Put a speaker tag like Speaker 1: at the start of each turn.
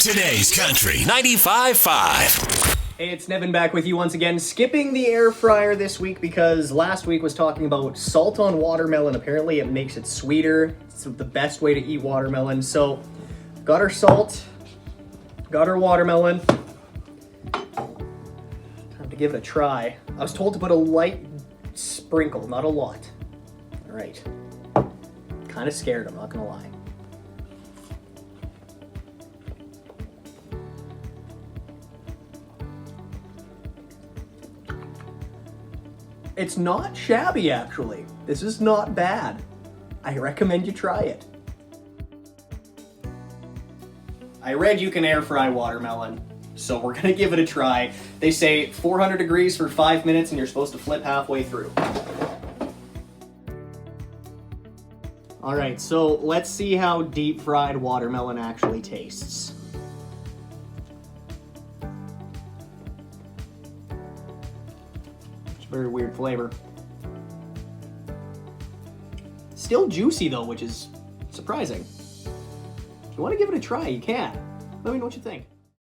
Speaker 1: Today's Country 95.5.
Speaker 2: Hey, it's Nevin back with you once again, skipping the air fryer this week because last week was talking about salt on watermelon. Apparently it makes it sweeter. It's the best way to eat watermelon. So, got our salt, got our watermelon. Time to give it a try. I was told to put a light sprinkle, not a lot. All right. Kind of scared, I'm not gonna lie. It's not shabby, actually. This is not bad. I recommend you try it. I read you can air fry watermelon, so we're gonna give it a try. They say 400 degrees for 5 minutes and you're supposed to flip halfway through. All right, so let's see how deep fried watermelon actually tastes. Very weird flavor. Still juicy though, which is surprising. If you want to give it a try, you can. Let me know what you think.